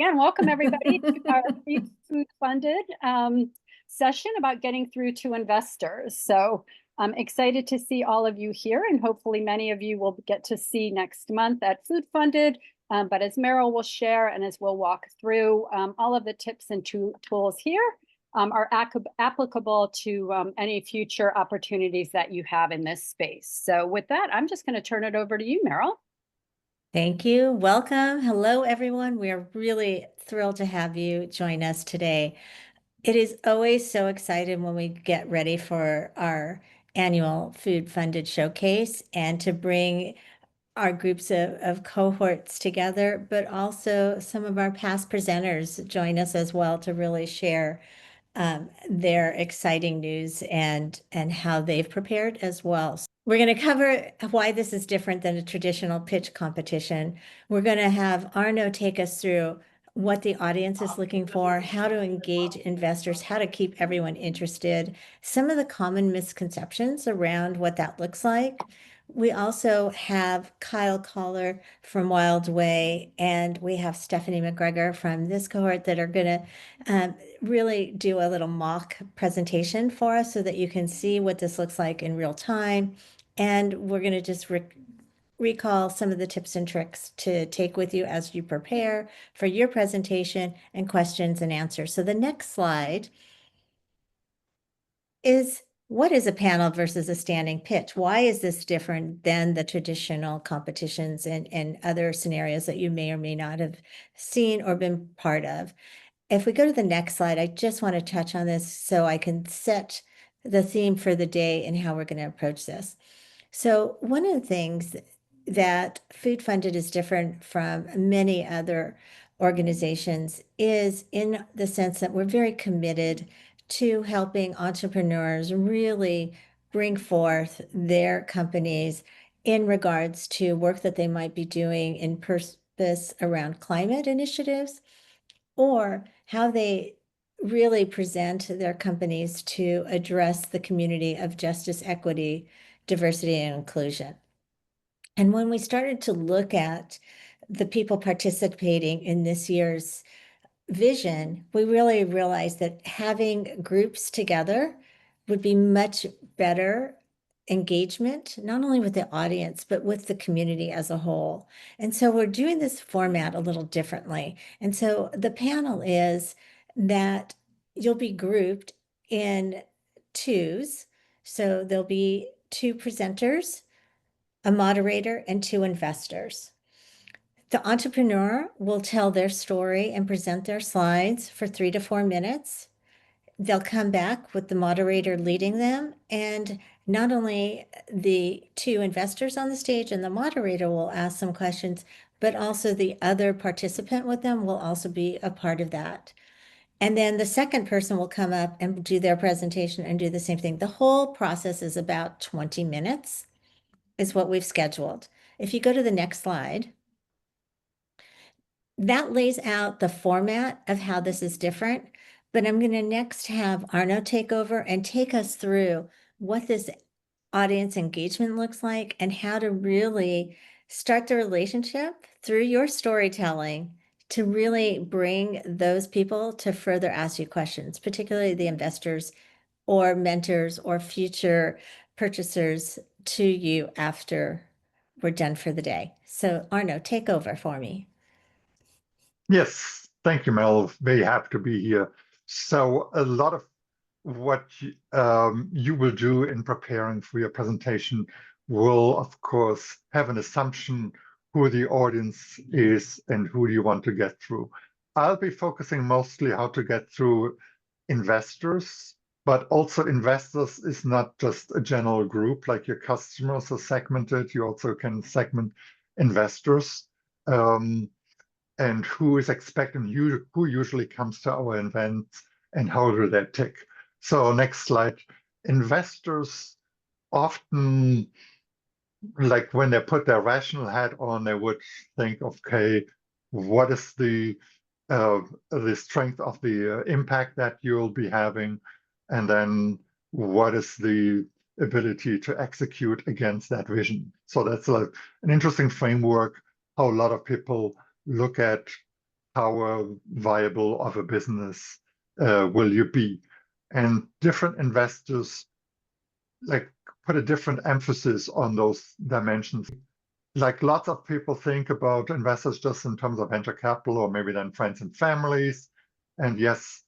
Again, welcome everybody to our food funded session about getting through to investors. So I'm excited to see all of you here, and hopefully many of you will get to see next month at Food Funded. But as Meryl will share and as we'll walk through, all of the tips and tools here are applicable to any future opportunities that you have in this space. So with that, I'm just going to turn it over to you, Meryl. Thank you. Welcome. Hello, everyone. We are really thrilled to have you join us today. It is always so exciting when we get ready for our annual Food Funded Showcase and to bring our groups of cohorts together, but also some of our past presenters join us as well to really share their exciting news and how they've prepared as well. We're going to cover why this is different than a traditional pitch competition. We're going to have Arno take us through what the audience is looking for, how to engage investors, how to keep everyone interested, some of the common misconceptions around what that looks like. We also have Kyle Collar from Wild Way, and we have Stephanie McGregor from this cohort that are going to really do a little mock presentation for us so that you can see what this looks like in real time. And we're going to just recall some of the tips and tricks to take with you as you prepare for your presentation and questions and answers. So the next slide is, what is a panel versus a standing pitch? Why is this different than the traditional competitions and other scenarios that you may or may not have seen or been part of? If we go to the next slide, I just want to touch on this so I can set the theme for the day and how we're going to approach this. So one of the things that Food Funded is different from many other organizations is in the sense that we're very committed to helping entrepreneurs really bring forth their companies in regards to work that they might be doing in purpose around climate initiatives, or how they really present their companies to address the community of justice, equity, diversity, and inclusion. And when we started to look at the people participating in this year's vision, we really realized that having groups together would be much better engagement, not only with the audience, but with the community as a whole. And so we're doing this format a little differently. And so the panel is that you'll be grouped in twos. So there'll be two presenters, a moderator, and two investors. The entrepreneur will tell their story and present their slides for 3 to 4 minutes. They'll come back with the moderator leading them, and not only the two investors on the stage and the moderator will ask some questions, but also the other participant with them will also be a part of that. And then the second person will come up and do their presentation and do the same thing. The whole process is about 20 minutes is what we've scheduled. If you go to the next slide, that lays out the format of how this is different, but I'm going to next have Arno take over and take us through what this audience engagement looks like and how to really start the relationship through your storytelling to really bring those people to further ask you questions, particularly the investors or mentors or future purchasers to you after we're done for the day. So Arno, take over for me. Yes, thank you, Mel. Very happy to be here. So a lot of what you will do in preparing for your presentation will, of course, have an assumption who the audience is and who you want to get through. I'll be focusing mostly how to get through investors, but also investors is not just a general group like your customers are segmented. You also can segment investors. And who is expecting you, who usually comes to our events and how do they tick. So next slide. Investors often, like when they put their rational hat on, they would think, okay, what is the strength of the impact that you'll be having? And then what is the ability to execute against that vision? So that's an interesting framework, how a lot of people look at how viable of a business will you be? And different investors like put a different emphasis on those dimensions. Like lots of people think about investors just in terms of venture capital or maybe then friends and families. And yes,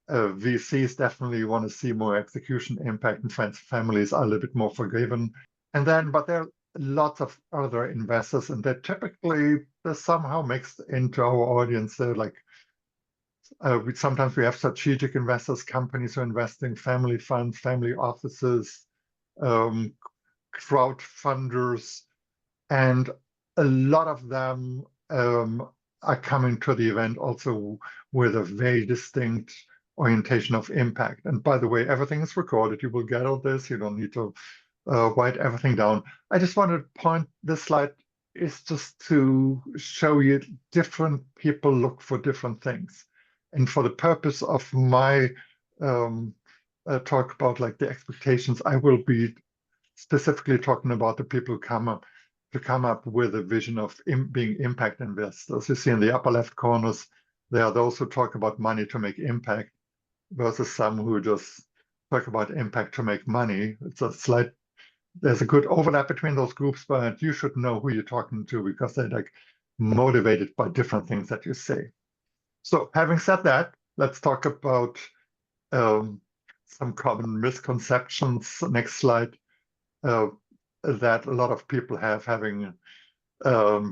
VCs definitely want to see more execution impact, and friends and families are a little bit more forgiven. And then, but there are lots of other investors, and they're somehow mixed into our audience. They're like, sometimes we have strategic investors, companies who are investing, family funds, family offices, crowdfunders, and a lot of them are coming to the event also with a very distinct orientation of impact. And by the way, everything is recorded. You will get all this. You don't need to write everything down. I just want to point this slide is just to show you different people look for different things. And for the purpose of my talk about like the expectations, I will be specifically talking about the people who come up with a vision of being impact investors. You see in the upper left corners, there are those who talk about money to make impact versus some who just talk about impact to make money. There's a good overlap between those groups, but you should know who you're talking to because they're like motivated by different things that you say. So having said that, let's talk about some common misconceptions. Next slide. That a lot of people have having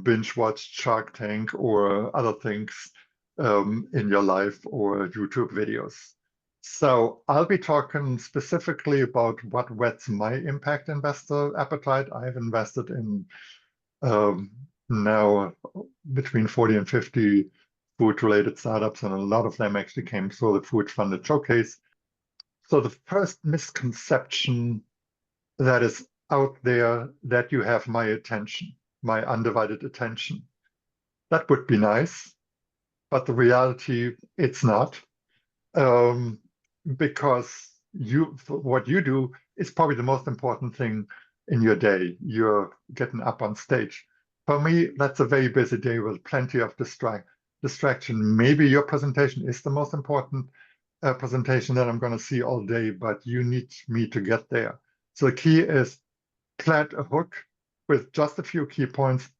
binge watched Shark Tank or other things in your life or YouTube videos. So I'll be talking specifically about what whets my impact investor appetite. I've invested in now between 40 and 50 food-related startups, and a lot of them actually came through the Food Funded Showcase. So the first misconception that is out there that you have my attention, my undivided attention. That would be nice, but the reality, it's not. Because what you do is probably the most important thing in your day. You're getting up on stage. For me, that's a very busy day with plenty of distraction. Maybe your presentation is the most important presentation that I'm going to see all day, but you need me to get there. So the key is plant a hook with just a few key points,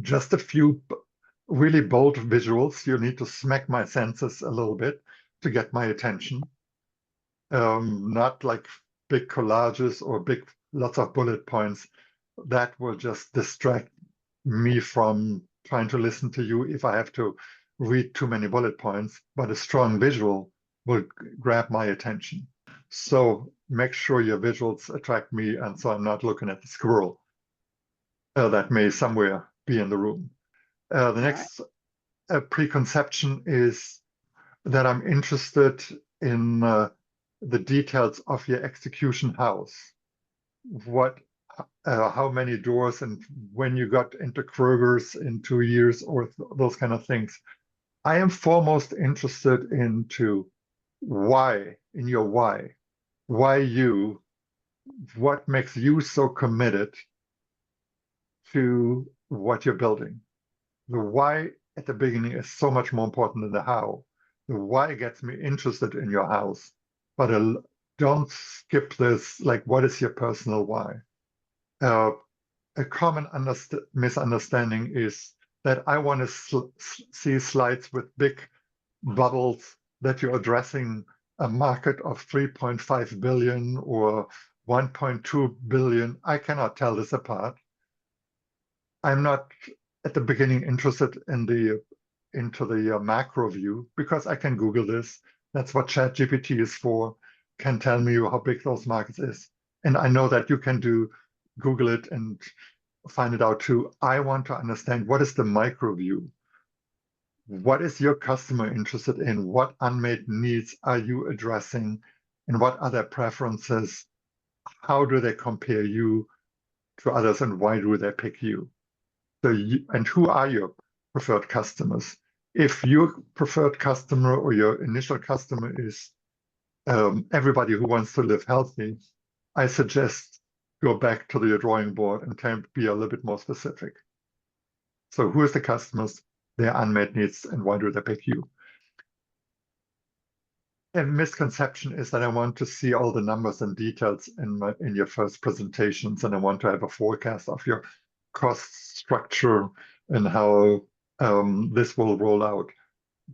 just a few really bold visuals. You need to smack my senses a little bit to get my attention. Not like big collages or lots of bullet points. That will just distract me from trying to listen to you if I have to read too many bullet points, but a strong visual will grab my attention. So make sure your visuals attract me, and so I'm not looking at the squirrel that may somewhere be in the room. The next preconception is that I'm interested in the details of your execution house. How many doors and when you got into Kroger's in 2 years or those kind of things. I am foremost interested into why, in your why you, what makes you so committed to what you're building. The why at the beginning is so much more important than the how. The why gets me interested in your house, but don't skip this, like, what is your personal why? A common misunderstanding is that I want to see slides with big bubbles that you're addressing a market of 3.5 billion or 1.2 billion. I cannot tell this apart. I'm not at the beginning interested in into the macro view because I can Google this. That's what ChatGPT is for, can tell me how big those markets is. And I know that you can Google it and find it out too. I want to understand what is the micro view. What is your customer interested in? What unmet needs are you addressing? And what are their preferences? How do they compare you to others, and why do they pick you? And who are your preferred customers? If your preferred customer or your initial customer is everybody who wants to live healthy, I suggest go back to the drawing board and be a little bit more specific. So who is the customers? their unmet needs and why do they pick you. A misconception is that I want to see all the numbers and details in your first presentations, and I want to have a forecast of your cost structure and how this will roll out.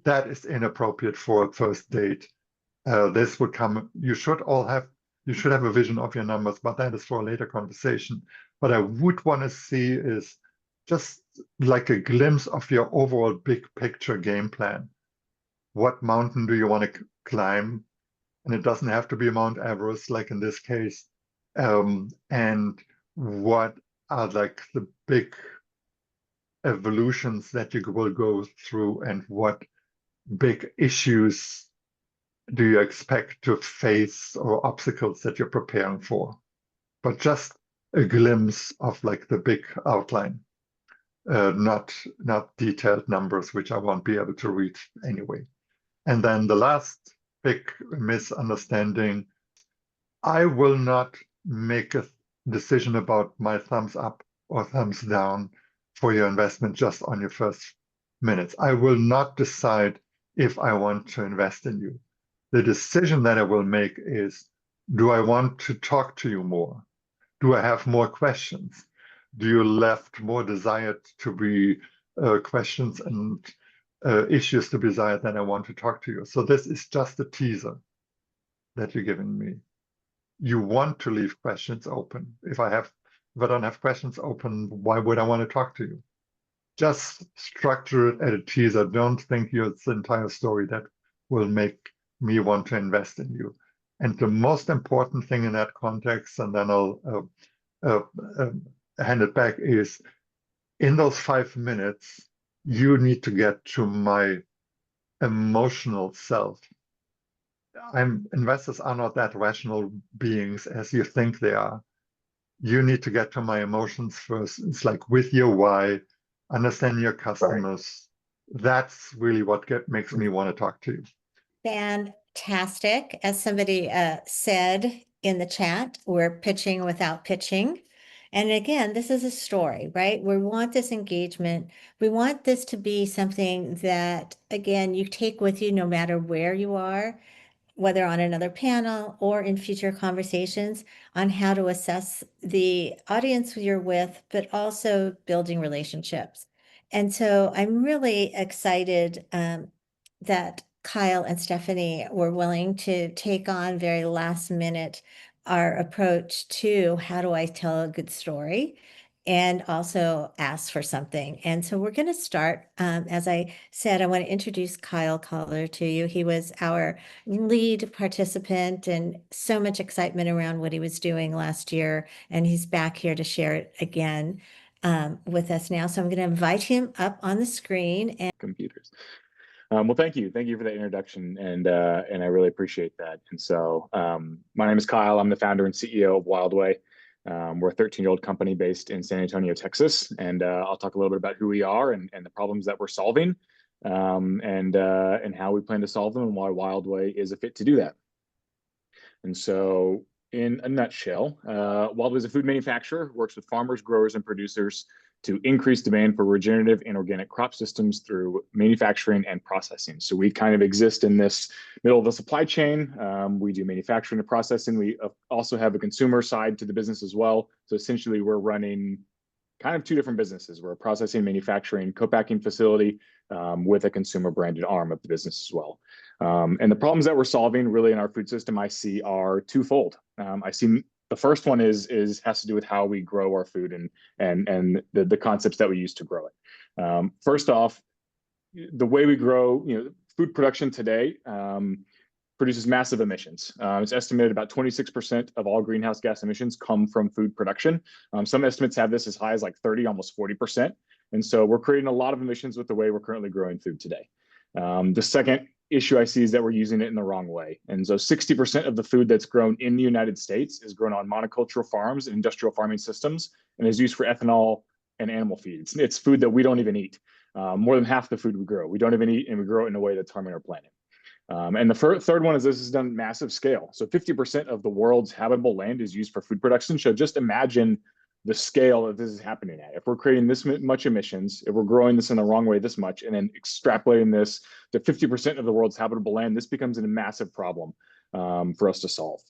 That is inappropriate for a first date. This would come. You should have a vision of your numbers, but that is for a later conversation. What I would want to see is just like a glimpse of your overall big picture game plan. What mountain do you want to climb? And it doesn't have to be Mount Everest, like in this case. And what are like the big evolutions that you will go through, and what big issues do you expect to face or obstacles that you're preparing for? But just a glimpse of like the big outline, not detailed numbers, which I won't be able to read anyway. And then the last big misunderstanding, I will not make a decision about my thumbs up or thumbs down for your investment just on your first minutes. I will not decide if I want to invest in you. The decision that I will make is, do I want to talk to you more? Do I have more questions? Do you left more desired to be questions and issues to be desired than I want to talk to you? So this is just a teaser that you're giving me. You want to leave questions open. If I don't have questions open, why would I want to talk to you? Just structure it as a teaser. Don't think it's the entire story that will make me want to invest in you. And the most important thing in that context, and then I'll hand it back, is in those 5 minutes, you need to get to my emotional self. Investors are not that rational beings as you think they are. You need to get to my emotions first. It's like with your why, understand your customers. Right. That's really what makes me want to talk to you. Fantastic. As somebody said in the chat, we're pitching without pitching. And again, this is a story, right? We want this engagement. We want this to be something that, again, you take with you no matter where you are, whether on another panel or in future conversations on how to assess the audience you're with, but also building relationships. And so I'm really excited that Kyle and Stephanie were willing to take on very last minute our approach to how do I tell a good story and also ask for something. And so we're going to start. As I said, I want to introduce Kyle Collar to you. He was our lead participant and so much excitement around what he was doing last year. And he's back here to share it again with us now. So I'm going to invite him up on the screen. And computers. Well, thank you for that introduction, and I really appreciate that. And so, my name is Kyle. I'm the founder and CEO of Wildway. We're a 13-year-old company based in San Antonio, Texas, and I'll talk a little bit about who we are and the problems that we're solving, and how we plan to solve them, and why Wildway is a fit to do that. And so, in a nutshell, Wildway is a food manufacturer, works with farmers, growers, and producers to increase demand for regenerative and organic crop systems through manufacturing and processing. So we kind of exist in this middle of the supply chain. We do manufacturing and processing. We also have a consumer side to the business as well. So essentially we're running kind of two different businesses. We're a processing, manufacturing, co-packing facility with a consumer branded arm of the business as well. And the problems that we're solving really in our food system I see are twofold. I see the first one has to do with how we grow our food and the concepts that we use to grow it. First off, the way we grow, food production today produces massive emissions. It's estimated about 26% of all greenhouse gas emissions come from food production. Some estimates have this as high as like 30, almost 40%. And so we're creating a lot of emissions with the way we're currently growing food today. The second issue I see is that we're using it in the wrong way. And so 60% of the food that's grown in the United States is grown on monocultural farms and industrial farming systems and is used for ethanol and animal feed. It's food that we don't even eat. More than half the food we grow, we don't even eat, and we grow it in a way that's harming our planet. And the third one is this is done massive scale. So 50% of the world's habitable land is used for food production. So just imagine the scale that this is happening at. If we're creating this much emissions, if we're growing this in the wrong way this much, and then extrapolating this to 50% of the world's habitable land, this becomes a massive problem for us to solve.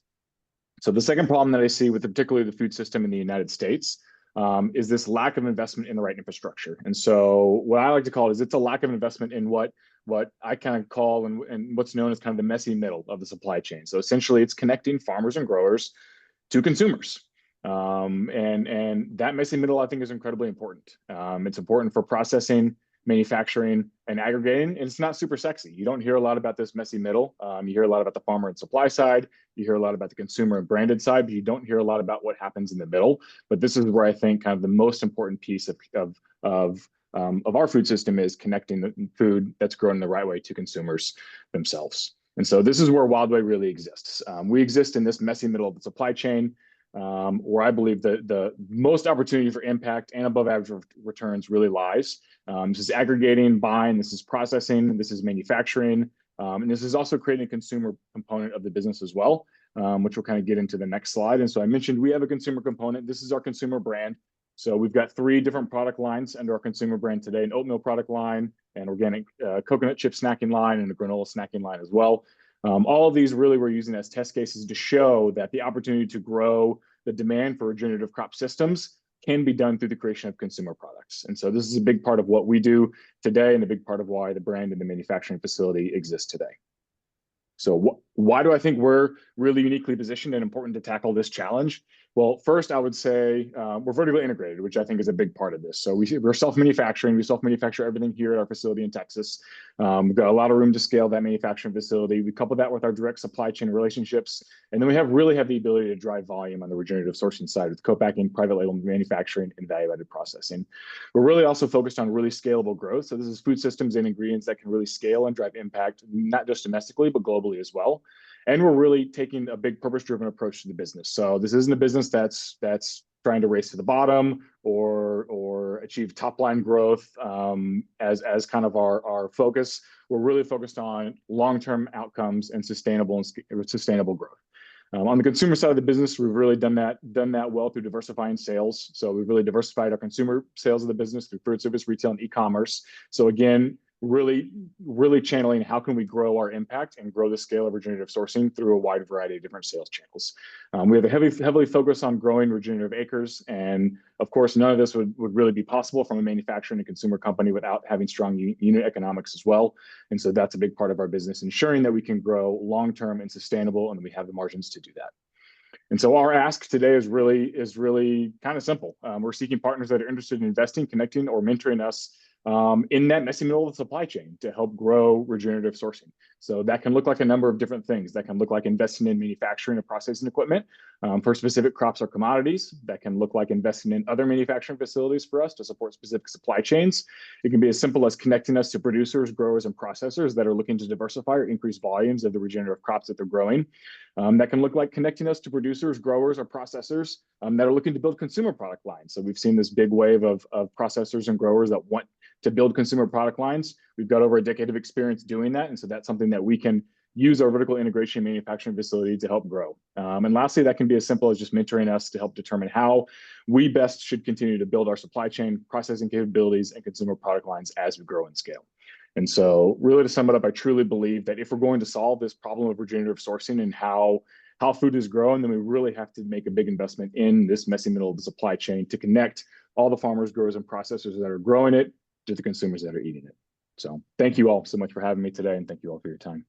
So the second problem that I see with particularly the food system in the United States is this lack of investment in the right infrastructure. And so what I like to call it is it's a lack of investment in what I kind of call and what's known as kind of the messy middle of the supply chain. So essentially it's connecting farmers and growers to consumers. And that messy middle, I think, is incredibly important. It's important for processing, manufacturing, and aggregating, and it's not super sexy. You don't hear a lot about this messy middle. You hear a lot about the farmer and supply side. You hear a lot about the consumer and branded side, but you don't hear a lot about what happens in the middle. But this is where I think kind of the most important piece of our food system is connecting the food that's grown in the right way to consumers themselves. And so this is where Wildway really exists. We exist in this messy middle of the supply chain, where I believe the most opportunity for impact and above average returns really lies. This is aggregating, buying, this is processing, this is manufacturing, and this is also creating a consumer component of the business as well, which we'll kind of get into the next slide. And so I mentioned we have a consumer component. This is our consumer brand. So we've got 3 different product lines under our consumer brand today: an oatmeal product line, an organic coconut chip snacking line, and a granola snacking line as well. All of these really we're using as test cases to show that the opportunity to grow the demand for regenerative crop systems can be done through the creation of consumer products. And so this is a big part of what we do today and a big part of why the brand and the manufacturing facility exists today. So why do I think we're really uniquely positioned and important to tackle this challenge? Well, first, I would say we're vertically integrated, which I think is a big part of this. So we're self-manufacturing. We self-manufacture everything here at our facility in Texas. We've got a lot of room to scale that manufacturing facility. We couple that with our direct supply chain relationships. And then we really have the ability to drive volume on the regenerative sourcing side with co-packing, private label manufacturing, and value-added processing. We're really also focused on really scalable growth. So this is food systems and ingredients that can really scale and drive impact, not just domestically, but globally as well. And we're really taking a big purpose-driven approach to the business. So this isn't a business that's trying to race to the bottom or achieve top-line growth as kind of our focus. We're really focused on long-term outcomes and sustainable growth. On the consumer side of the business, we've really done that well through diversifying sales. So we've really diversified our consumer sales of the business through food service, retail, and e-commerce. So again, really channeling how can we grow our impact and grow the scale of regenerative sourcing through a wide variety of different sales channels. We have a heavily focus on growing regenerative acres. And of course, none of this would really be possible from a manufacturing and consumer company without having strong unit economics as well. And so that's a big part of our business, ensuring that we can grow long-term and sustainable, and that we have the margins to do that. And so our ask today is really kind of simple. We're seeking partners that are interested in investing, connecting, or mentoring us in that messy middle of the supply chain to help grow regenerative sourcing. So that can look like a number of different things. That can look like investing in manufacturing and processing equipment for specific crops or commodities. That can look like investing in other manufacturing facilities for us to support specific supply chains. It can be as simple as connecting us to producers, growers, and processors that are looking to diversify or increase volumes of the regenerative crops that they're growing. That can look like connecting us to producers, growers, or processors that are looking to build consumer product lines. So we've seen this big wave of processors and growers that want to build consumer product lines. We've got over a decade of experience doing that. And so that's something that we can use our vertical integration manufacturing facility to help grow. And lastly, that can be as simple as just mentoring us to help determine how we best should continue to build our supply chain, processing capabilities, and consumer product lines as we grow and scale. And so really to sum it up, I truly believe that if we're going to solve this problem of regenerative sourcing and how food is growing, then we really have to make a big investment in this messy middle of the supply chain to connect all the farmers, growers, and processors that are growing it to the consumers that are eating it. So thank you all so much for having me today, and thank you all for your time.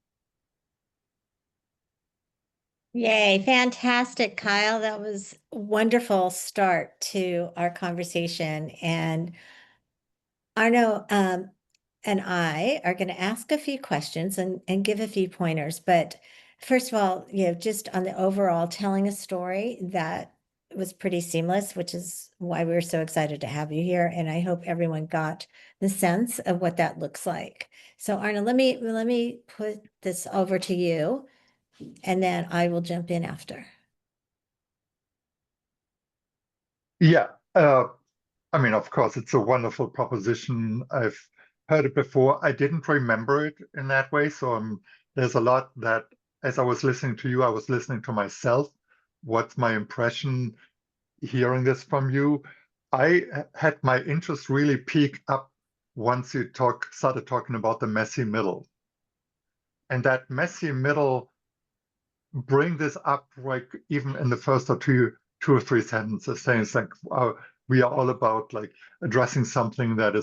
Yay, fantastic, Kyle. That was a wonderful start to our conversation. And Arno and I are going to ask a few questions and give a few pointers. But first of all, just on the overall telling a story, that was pretty seamless, which is why we were so excited to have you here. And I hope everyone got the sense of what that looks like. So Arno, let me put this over to you, and then I will jump in after. Yeah, I mean, of course, it's a wonderful proposition. I've heard it before. I didn't remember it in that way. So there's a lot that, as I was listening to you, I was listening to myself. What's my impression? hearing this from you. I had my interest really peak up once you started talking about the messy middle. And that messy middle, bring this up like even in the first two or three sentences, saying it's like we are all about like addressing something that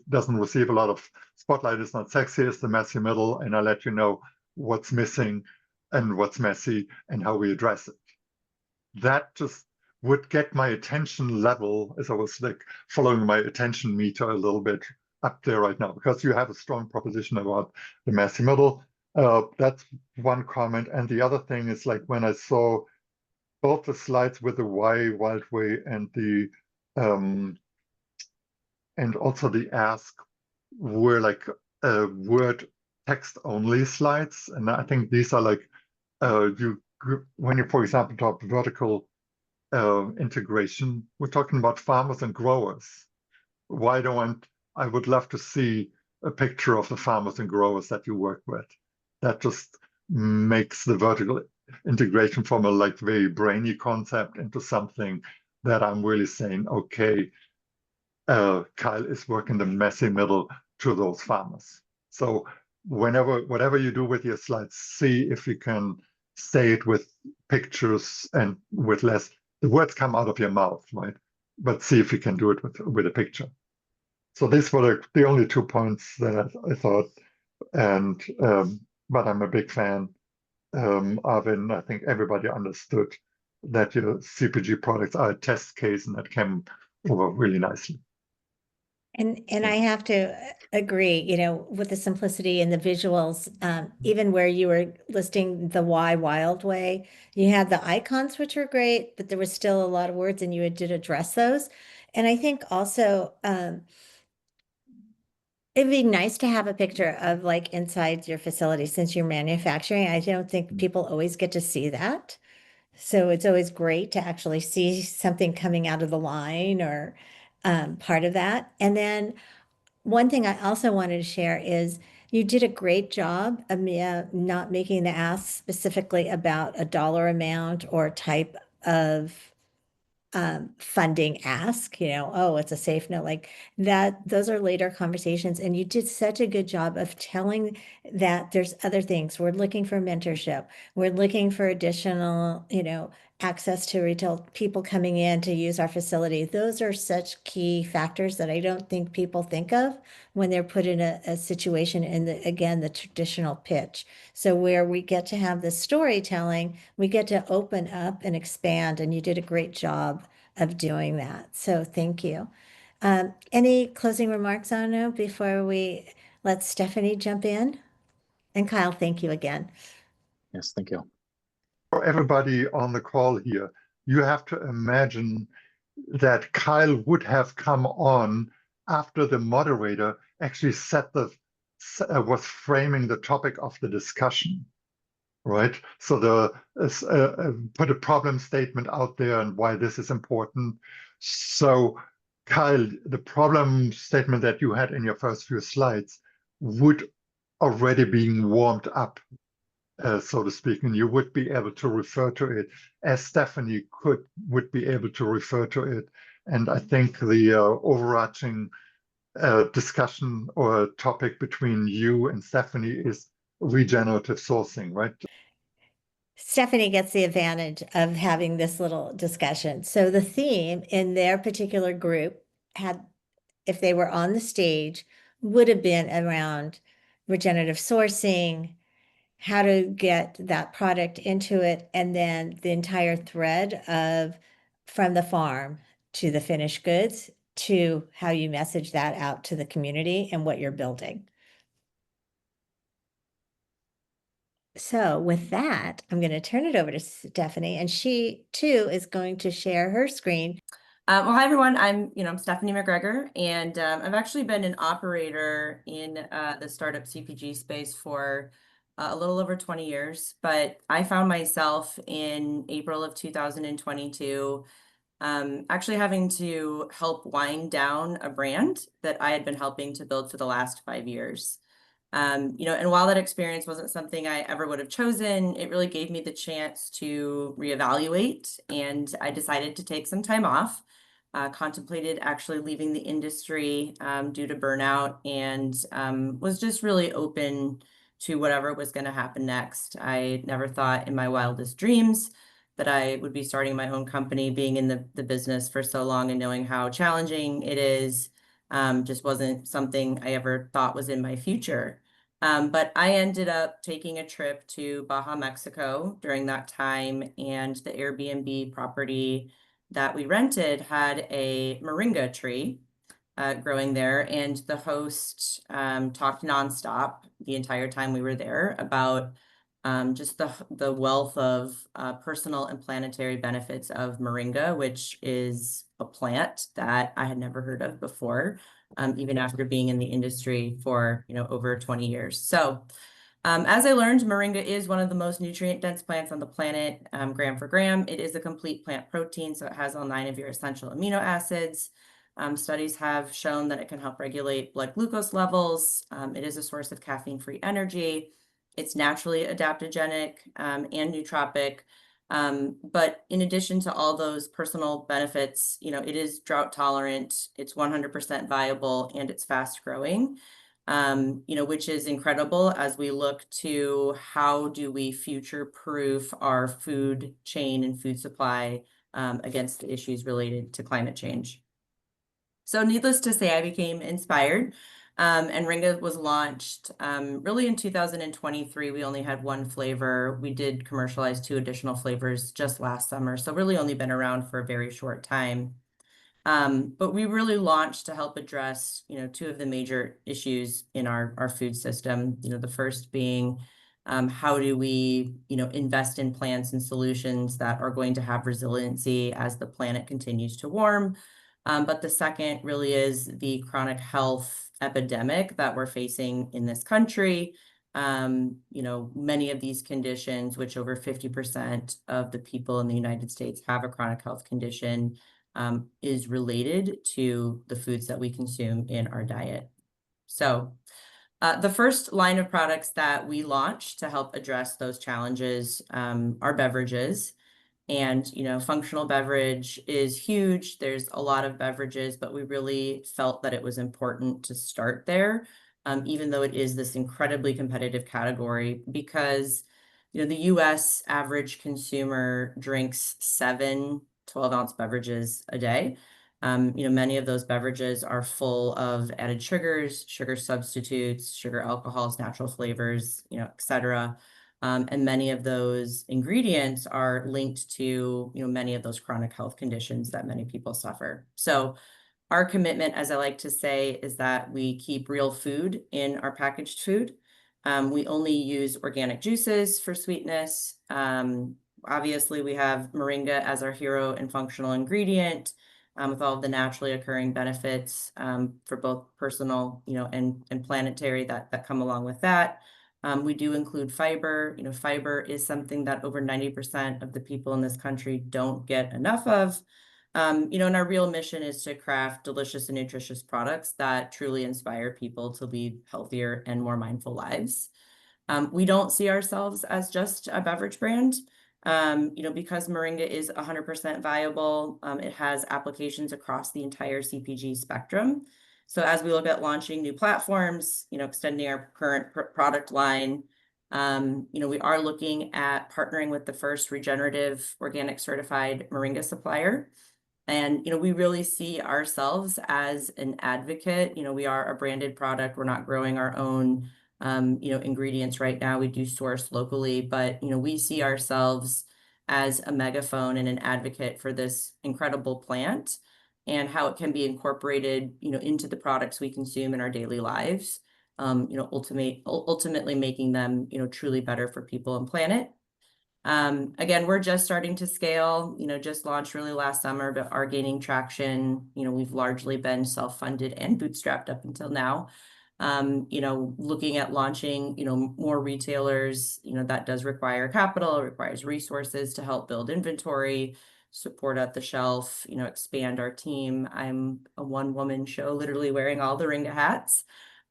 doesn't receive a lot of spotlight, it's not sexy, it's the messy middle, and I let you know what's missing and what's messy and how we address it. That just would get my attention level, as I was like following my attention meter a little bit up there right now, because you have a strong proposition about the messy middle. That's one comment. And the other thing is like when I saw both the slides with the why Wildway and the and also the ask were like word text only slides. And I think these are like when you, for example, talk vertical integration, we're talking about farmers and growers. I would love to see a picture of the farmers and growers that you work with. That just makes the vertical integration from a like very brainy concept into something that I'm really saying, okay, Kyle is working the messy middle to those farmers. So whatever you do with your slides, see if you can say it with pictures and with less, the words come out of your mouth, right? But see if you can do it with a picture. So these were the only 2 points that I thought, and but I'm a big fan of it, and I think everybody understood that your CPG products are a test case, and that came over really nicely. And I have to agree, you know, with the simplicity and the visuals, even where you were listing the why Wildway, you had the icons, which were great, but there was still a lot of words and you did address those. And I think also it'd be nice to have a picture of like inside your facility since you're manufacturing. I don't think people always get to see that. So it's always great to actually see something coming out of the line or part of that. And then one thing I also wanted to share is you did a great job of not making the ask specifically about a dollar amount or type of funding ask, you know, oh, it's a safe note like that. Those are later conversations. And you did such a good job of telling that there's other things. We're looking for mentorship. We're looking for additional, you know, access to retail people coming in to use our facility. Those are such key factors that I don't think people think of when they're put in a situation in the traditional pitch. So where we get to have the storytelling, we get to open up and expand, and you did a great job of doing that. So thank you. Any closing remarks, Anu, before we let Stephanie jump in? And Kyle, thank you again. Yes, thank you. For everybody on the call here, you have to imagine that Kyle would have come on after the moderator actually was framing the topic of the discussion, right? So put a problem statement out there and why this is important. So Kyle, the problem statement that you had in your first few slides would already being warmed up, so to speak, and you would be able to refer to it as Stephanie would be able to refer to it. And I think the overarching discussion or topic between you and Stephanie is regenerative sourcing, right? Stephanie gets the advantage of having this little discussion. So the theme in their particular group had, if they were on the stage, would have been around regenerative sourcing, how to get that product into it, and then the entire thread of from the farm to the finished goods to how you message that out to the community and what you're building. So with that, I'm going to turn it over to Stephanie, and she too is going to share her screen. Well, hi everyone. I'm Stephanie McGregor, and I've actually been an operator in the startup CPG space for a little over 20 years. But I found myself in April of 2022 actually having to help wind down a brand that I had been helping to build for the last 5 years. And while that experience wasn't something I ever would have chosen, it really gave me the chance to reevaluate, and I decided to take some time off. Contemplated actually leaving the industry due to burnout, and was just really open to whatever was going to happen next. I never thought in my wildest dreams that I would be starting my own company, being in the business for so long and knowing how challenging it is. Just wasn't something I ever thought was in my future. But I ended up taking a trip to Baja, Mexico during that time, and the Airbnb property that we rented had a moringa tree growing there, and the host talked nonstop the entire time we were there about just the wealth of personal and planetary benefits of moringa, which is a plant that I had never heard of before, even after being in the industry for over 20 years. So as I learned, moringa is one of the most nutrient-dense plants on the planet, gram for gram. It is a complete plant protein, so it has all 9 of your essential amino acids. Studies have shown that it can help regulate blood glucose levels. It is a source of caffeine-free energy. It's naturally adaptogenic and nootropic. But in addition to all those personal benefits, it is drought tolerant, it's 100% viable, and it's fast growing. Which is incredible as we look to how do we future-proof our food chain and food supply against the issues related to climate change. So needless to say, I became inspired, and Ringa was launched really in 2023. We only had 1 flavor. We did commercialize 2 additional flavors just last summer, so really only been around for a very short time. But we really launched to help address, 2 of the major issues in our food system. The first being, how do we, invest in plants and solutions that are going to have resiliency as the planet continues to warm. But the second really is the chronic health epidemic that we're facing in this country. Many of these conditions, which over 50% of the people in the United States have a chronic health condition, is related to the foods that we consume in our diet. So the first line of products that we launched to help address those challenges are beverages. And, functional beverage is huge. There's a lot of beverages, but we really felt that it was important to start there, even though it is this incredibly competitive category, because, the US average consumer drinks 7 12-ounce beverages a day. Many of those beverages are full of added sugars, sugar substitutes, sugar alcohols, natural flavors, et cetera. And many of those ingredients are linked to, many of those chronic health conditions that many people suffer. So our commitment, as I like to say, is that we keep real food in our packaged food. We only use organic juices for sweetness. Obviously, we have moringa as our hero and functional ingredient, with all of the naturally occurring benefits for both personal, and planetary that come along with that. We do include fiber. Fiber is something that over 90% of the people in this country don't get enough of. And our real mission is to craft delicious and nutritious products that truly inspire people to lead healthier and more mindful lives. We don't see ourselves as just a beverage brand. Because moringa is 100% viable, it has applications across the entire CPG spectrum. So as we look at launching new platforms, extending our current product line, we are looking at partnering with the first regenerative organic certified moringa supplier. And, we really see ourselves as an advocate. We are a branded product. We're not growing our own ingredients right now. We do source locally, but, we see ourselves as a megaphone and an advocate for this incredible plant and how it can be incorporated, into the products we consume in our daily lives, ultimately making them, truly better for people and planet. Again, we're just starting to scale, just launched really last summer, but are gaining traction. We've largely been self-funded and bootstrapped up until now. Looking at launching, more retailers, that does require capital, it requires resources to help build inventory, support at the shelf, expand our team. I'm a one-woman show, literally wearing all the Ringa hats.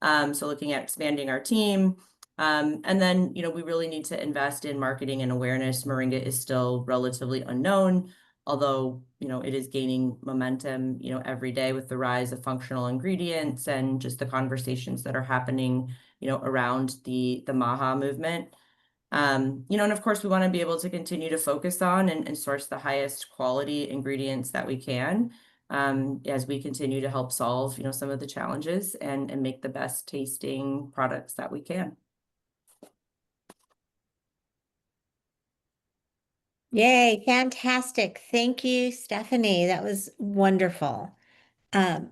So looking at expanding our team. And then, we really need to invest in marketing and awareness. Moringa is still relatively unknown, although, it is gaining momentum, every day with the rise of functional ingredients and just the conversations that are happening, around the MAHA movement. And of course, we want to be able to continue to focus on and source the highest quality ingredients that we can, as we continue to help solve, some of the challenges and make the best tasting products that we can. Yay, fantastic. Thank you, Stephanie. That was wonderful. And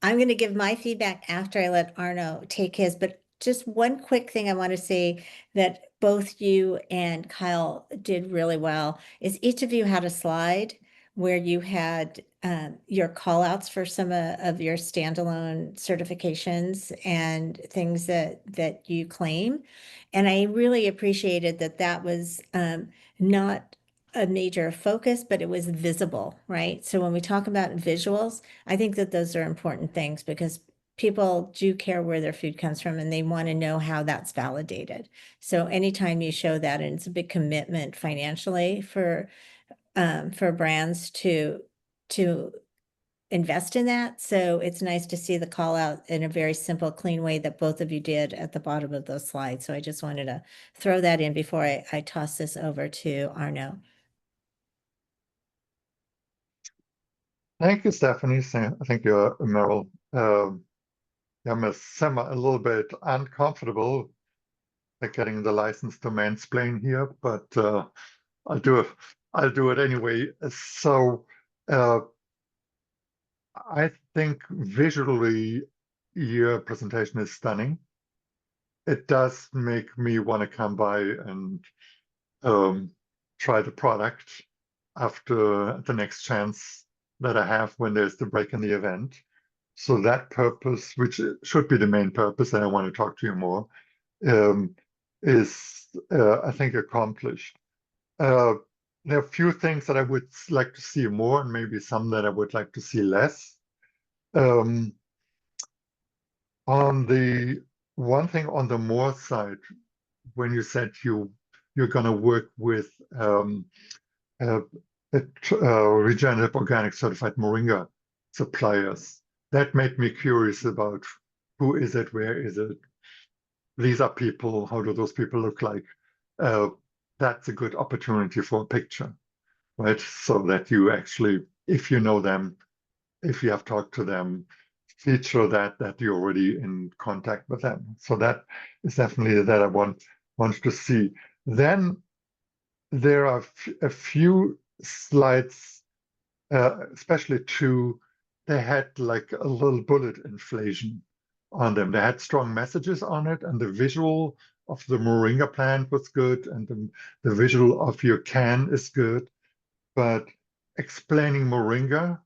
I'm going to give my feedback after I let Arno take his, but just one quick thing I want to say that both you and Kyle did really well is each of you had a slide where you had your call outs for some of your standalone certifications and things that you claim. And I really appreciated that was not a major focus, but it was visible, right? So when we talk about visuals, I think that those are important things because people do care where their food comes from and they want to know how that's validated. So anytime you show that, and it's a big commitment financially for brands to invest in that. So it's nice to see the call out in a very simple, clean way that both of you did at the bottom of those slides. So I just wanted to throw that in before I toss this over to Arno. Thank you, Stephanie. Thank you, Meryl. I'm a little bit uncomfortable at getting the license to mansplain here, but I'll do it anyway. So I think visually your presentation is stunning. It does make me want to come by and try the product after the next chance that I have when there's the break in the event. So that purpose, which should be the main purpose, and I want to talk to you more, is, I think, accomplished. There are a few things that I would like to see more, and maybe some that I would like to see less. On the one thing on the more side, when you said you're going to work with regenerative organic certified moringa suppliers, that made me curious about who is it, where is it. These are people, how do those people look like? That's a good opportunity for a picture, right? So that you actually, if you know them, if you have talked to them, feature that you're already in contact with them. So that is definitely that I want to see. Then there are a few slides, especially two, they had like a little bullet inflation on them. They had strong messages on it, and the visual of the moringa plant was good, and the visual of your can is good. But explaining moringa,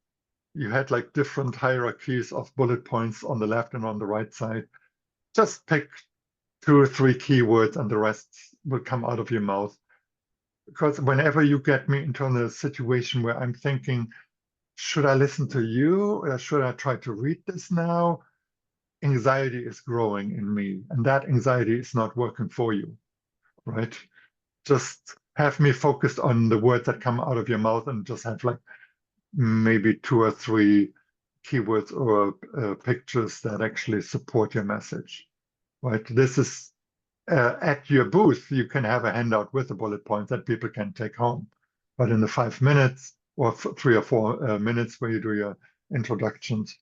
you had like different hierarchies of bullet points on the left and on the right side. Just pick 2 or 3 keywords and the rest will come out of your mouth. Because whenever you get me into a situation where I'm thinking, should I listen to you or should I try to read this now? Anxiety is growing in me, and that anxiety is not working for you, right? Just have me focused on the words that come out of your mouth and just have like maybe 2 or 3 keywords or pictures that actually support your message, right? This is at your booth, you can have a handout with the bullet points that people can take home. But in the 5 minutes or 3 or 4 minutes where you do your introductions,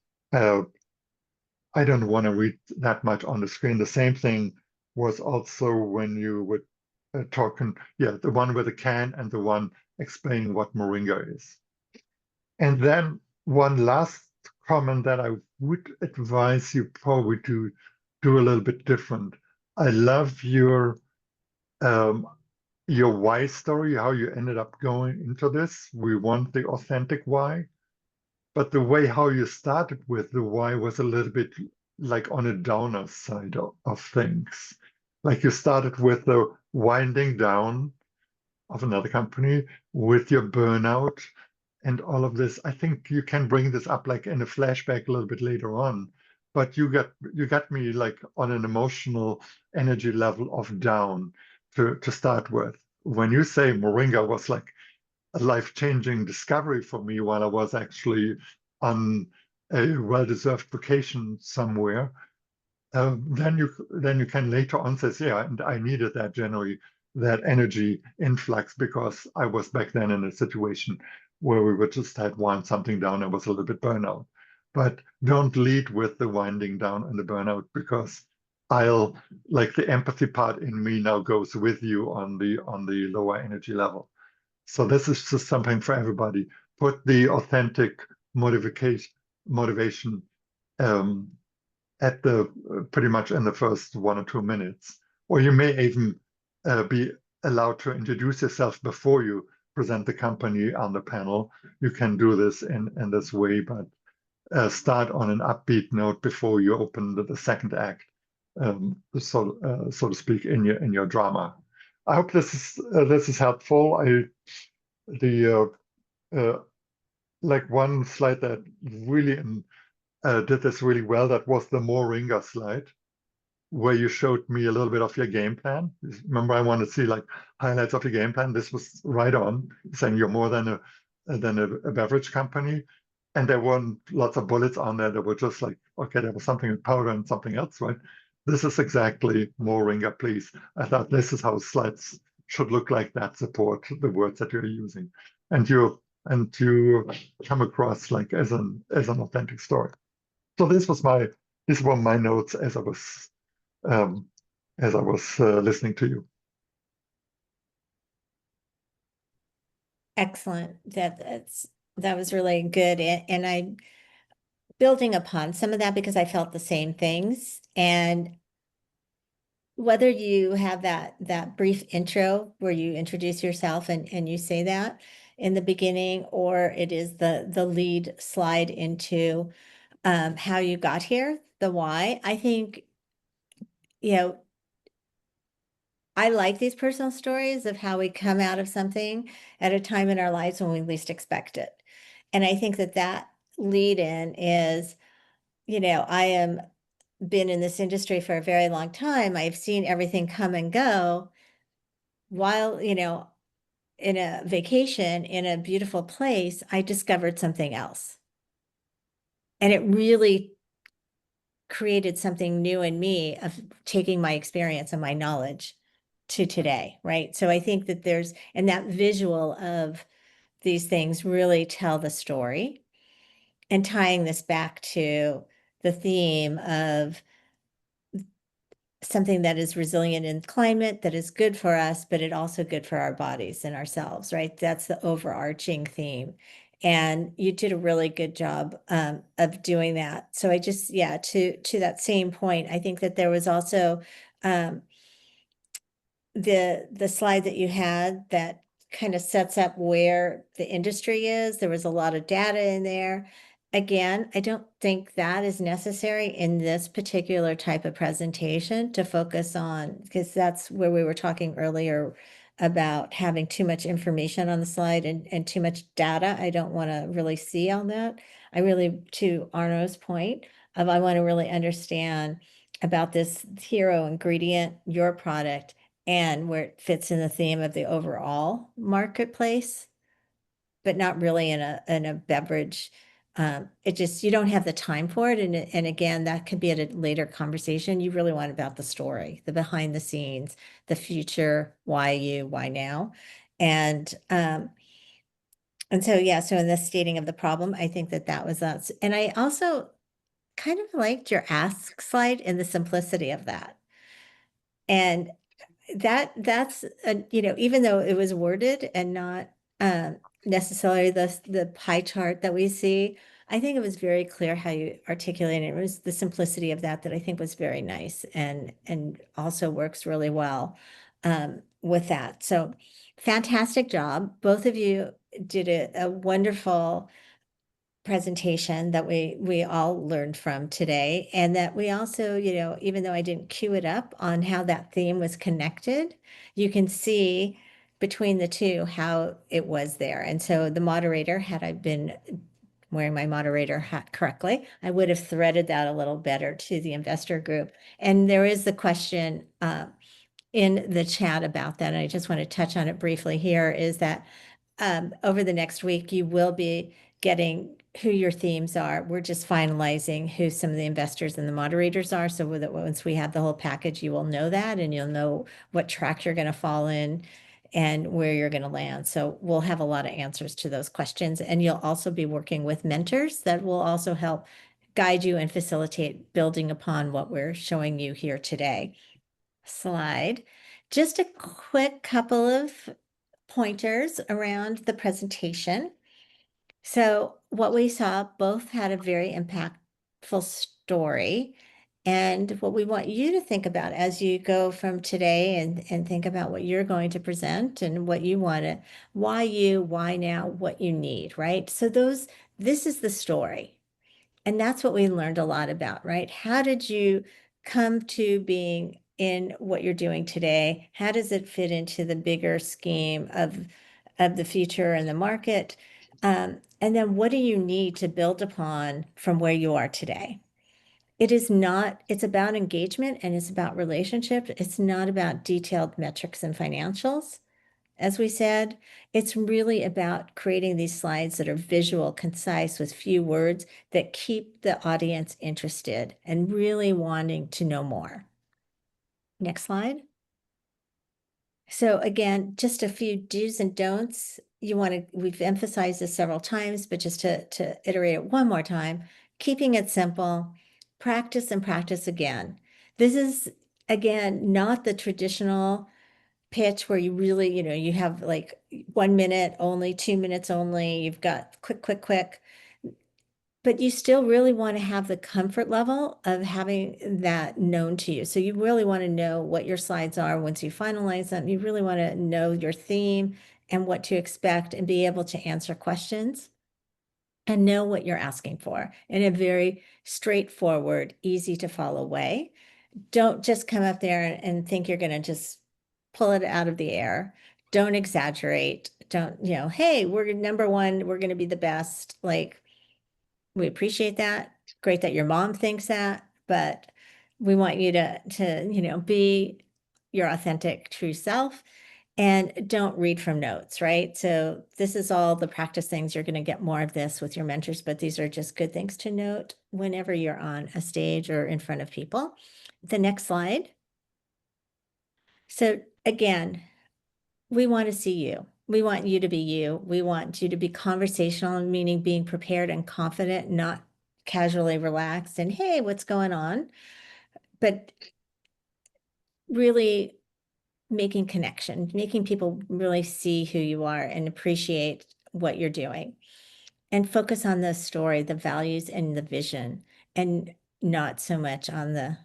I don't want to read that much on the screen. The same thing was also when you were talking, the one with the can and the one explaining what moringa is. And then one last comment that I would advise you probably to do a little bit different. I love your why story, how you ended up going into this. We want the authentic why, but the way how you started with the why was a little bit like on a downer side of things. Like you started with the winding down of another company, with your burnout and all of this. I think you can bring this up like in a flashback a little bit later on, but you got me like on an emotional energy level of down to start with. When you say Moringa was like a life-changing discovery for me while I was actually on a well-deserved vacation somewhere, then you can later on say, yeah, and I needed that generally, that energy influx, because I was back then in a situation where we would just had wound something down. I was a little bit burnout. But don't lead with the winding down and the burnout, because I'll like the empathy part in me now goes with you on the lower energy level. So this is just something for everybody. Put the authentic motivation at the pretty much in the first 1 or 2 minutes, or you may even be allowed to introduce yourself before you present the company on the panel. You can do this in this way, but start on an upbeat note before you open the second act, so to speak, in your drama. I hope this is helpful. Like one slide that really did this really well. That was the Moringa slide, where you showed me a little bit of your game plan. Remember, I wanted to see like highlights of your game plan. This was right on, saying you're more than a beverage company. And there weren't lots of bullets on there that were just like, okay, there was something with powder and something else, right? This is exactly Moringa, please. I thought this is how slides should look like, that support the words that you're using. And you come across like as an authentic story. So these were my notes as I was listening to you. Excellent. That was really good. And I building upon some of that because I felt the same things. And whether you have that brief intro where you introduce yourself and you say that in the beginning, or it is the lead slide into how you got here, the why, I think, I like these personal stories of how we come out of something at a time in our lives when we least expect it. And I think that lead in is, I am been in this industry for a very long time. I've seen everything come and go while, in a vacation in a beautiful place, I discovered something else. And it really created something new in me of taking my experience and my knowledge to today, right? So I think that and that visual of these things really tell the story, and tying this back to the theme of something that is resilient in climate, that is good for us, but it also good for our bodies and ourselves, right? That's the overarching theme. And you did a really good job of doing that. So I just, to that same point, I think that there was also the slide that you had that kind of sets up where the industry is. There was a lot of data in there. Again, I don't think that is necessary in this particular type of presentation to focus on, because that's where we were talking earlier about having too much information on the slide and too much data. I don't want to really see on that. I really, to Arno's point of, I want to really understand about this hero ingredient, your product, and where it fits in the theme of the overall marketplace, but not really in a beverage. It just, you don't have the time for it. And again, that could be at a later conversation. You really want about the story, the behind the scenes, the future, why now. And so, so in the stating of the problem, I think that was us. And I also kind of liked your ask slide and the simplicity of that. And that's even though it was worded and not necessarily the pie chart that we see, I think it was very clear how you articulated it. It was the simplicity of that I think was very nice and also works really well with that. So fantastic job. Both of you did a wonderful presentation that we all learned from today, and that we also, even though I didn't cue it up on how that theme was connected, you can see between the two how it was there. And so the moderator, had I been wearing my moderator hat correctly, I would have threaded that a little better to the investor group. And there is the question in the chat about that, and I just want to touch on it briefly here, is that over the next week, you will be getting who your themes are. We're just finalizing who some of the investors and the moderators are, so that once we have the whole package, you will know that, and you'll know what track you're going to fall in and where you're going to land. So we'll have a lot of answers to those questions, and you'll also be working with mentors that will also help guide you and facilitate building upon what we're showing you here today. Slide. Just a quick couple of pointers around the presentation. So what we saw both had a very impactful story. And what we want you to think about as you go from today and think about what you're going to present and what you want to, why you, why now, what you need, right? So this is the story. And that's what we learned a lot about, right? How did you come to being in what you're doing today? How does it fit into the bigger scheme of the future and the market? And then what do you need to build upon from where you are today? It's about engagement and it's about relationship. It's not about detailed metrics and financials. As we said, it's really about creating these slides that are visual, concise, with few words that keep the audience interested and really wanting to know more. Next slide. So again, just a few do's and don'ts. We've emphasized this several times, but just to iterate it one more time, keeping it simple, practice and practice again. This is, again, not the traditional pitch where you really, you have like 1 minute only, 2 minutes only, you've got quick, but you still really want to have the comfort level of having that known to you. So you really want to know what your slides are once you finalize them. You really want to know your theme and what to expect and be able to answer questions and know what you're asking for in a very straightforward, easy to follow way. Don't just come up there and think you're going to just pull it out of the air. Don't exaggerate. Don't, hey, we're number one, we're going to be the best. Like, we appreciate that. Great that your mom thinks that, but we want you to be your authentic, true self, and don't read from notes, right? So this is all the practice things. You're going to get more of this with your mentors, but these are just good things to note whenever you're on a stage or in front of people. The next slide. So again, we want to see you. We want you to be you. We want you to be conversational, meaning being prepared and confident, not casually relaxed and, hey, what's going on? But really making connection, making people really see who you are and appreciate what you're doing. And focus on the story, the values, and the vision, and not so much on the,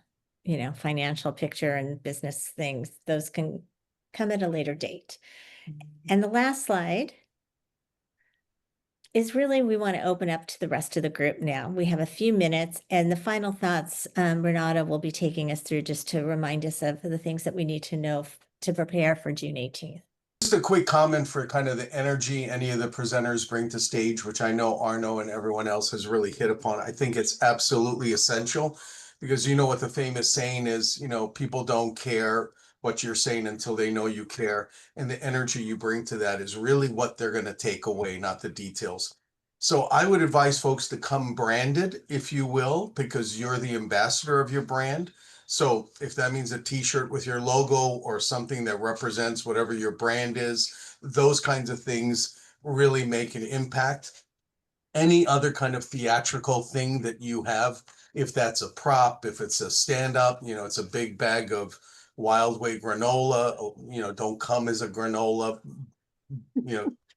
financial picture and business things. Those can come at a later date. And the last slide is really, we want to open up to the rest of the group now. We have a few minutes, and the final thoughts, Renata will be taking us through just to remind us of the things that we need to know to prepare for June 18th. Just a quick comment for kind of the energy any of the presenters bring to stage, which I know Arno and everyone else has really hit upon. I think it's absolutely essential because what the famous saying is, people don't care what you're saying until they know you care. And the energy you bring to that is really what they're going to take away, not the details. So I would advise folks to come branded, if you will, because you're the ambassador of your brand. So if that means a t-shirt with your logo or something that represents whatever your brand is, those kinds of things really make an impact. Any other kind of theatrical thing that you have, if that's a prop, if it's a stand-up, it's a big bag of Wild Way granola, don't come as a granola,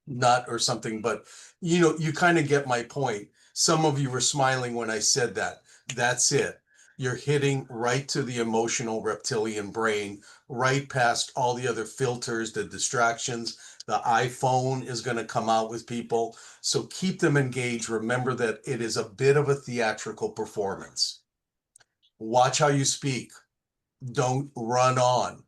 nut or something, but you kind of get my point. Some of you were smiling when I said that. That's it. You're hitting right to the emotional reptilian brain, right past all the other filters, the distractions. The iPhone is going to come out with people. So keep them engaged. Remember that it is a bit of a theatrical performance. Watch how you speak. Don't run on,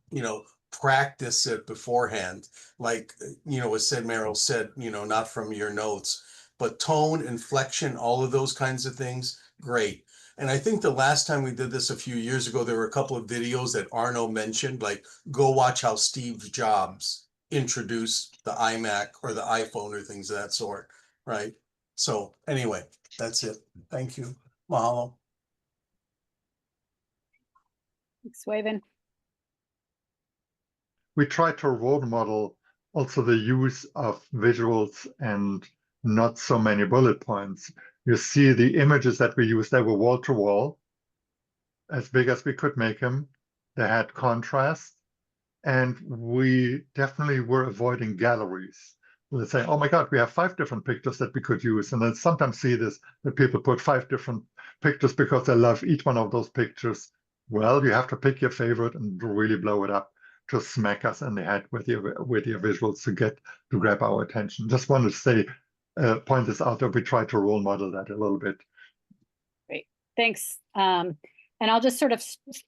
practice it beforehand. Like, as Merrill said, not from your notes, but tone, inflection, all of those kinds of things, great. And I think the last time we did this a few years ago, there were a couple of videos that Arno mentioned, like go watch how Steve Jobs introduced the iMac or the iPhone or things of that sort, right? So anyway, that's it. Thank you. Mahalo. Thanks, Wavin. We try to role model also the use of visuals and not so many bullet points. You see the images that we used, they were wall to wall, as big as we could make them. They had contrast, and we definitely were avoiding galleries. Let's say, oh my God, we have 5 different pictures that we could use. And then sometimes see this, that people put 5 different pictures because they love each one of those pictures. Well, you have to pick your favorite and really blow it up to smack us in the head with your visuals to grab our attention. Just wanted to say, point this out, that we try to role model that a little bit. Great, thanks. And I'll just sort of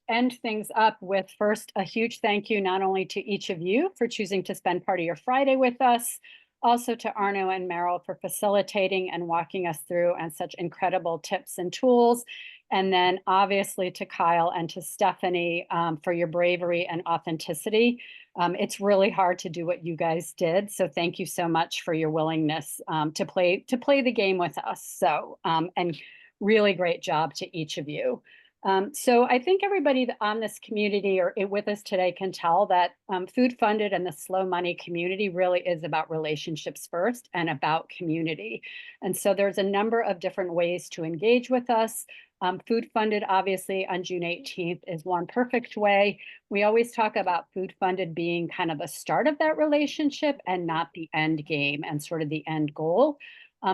end things up with first a huge thank you not only to each of you for choosing to spend part of your Friday with us, also to Arno and Meryl for facilitating and walking us through and such incredible tips and tools. And then obviously to Kyle and to Stephanie for your bravery and authenticity. It's really hard to do what you guys did. So thank you so much for your willingness to play the game with us. So, and really great job to each of you. So I think everybody on this community or with us today can tell that Food Funded and the Slow Money community really is about relationships first and about community. And so there's a number of different ways to engage with us. Food Funded, obviously, on June 18th is one perfect way. We always talk about Food Funded being kind of the start of that relationship and not the end game and sort of the end goal.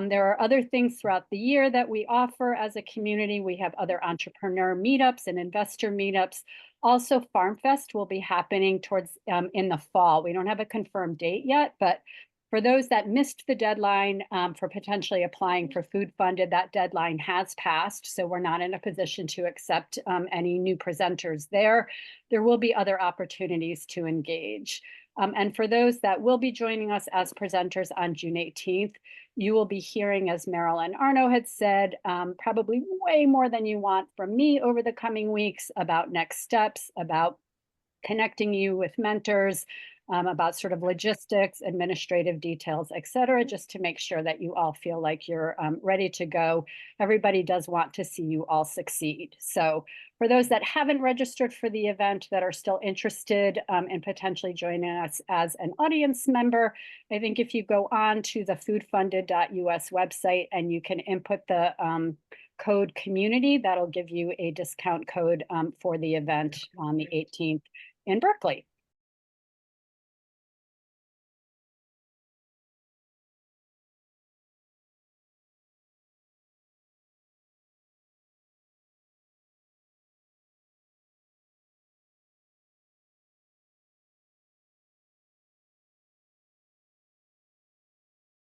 There are other things throughout the year that we offer as a community. We have other entrepreneur meetups and investor meetups. Also, FarmFest will be happening towards in the fall. We don't have a confirmed date yet, but for those that missed the deadline for potentially applying for Food Funded, that deadline has passed. So we're not in a position to accept any new presenters there. There will be other opportunities to engage. And for those that will be joining us as presenters on June 18th, you will be hearing, as Meryl and Arno had said, probably way more than you want from me over the coming weeks about next steps, about connecting you with mentors, about sort of logistics, administrative details, et cetera, just to make sure that you all feel like you're ready to go. Everybody does want to see you all succeed. So for those that haven't registered for the event that are still interested in potentially joining us as an audience member, I think if you go on to the foodfunded.us website and you can input the code community, that'll give you a discount code for the event on the 18th in Berkeley.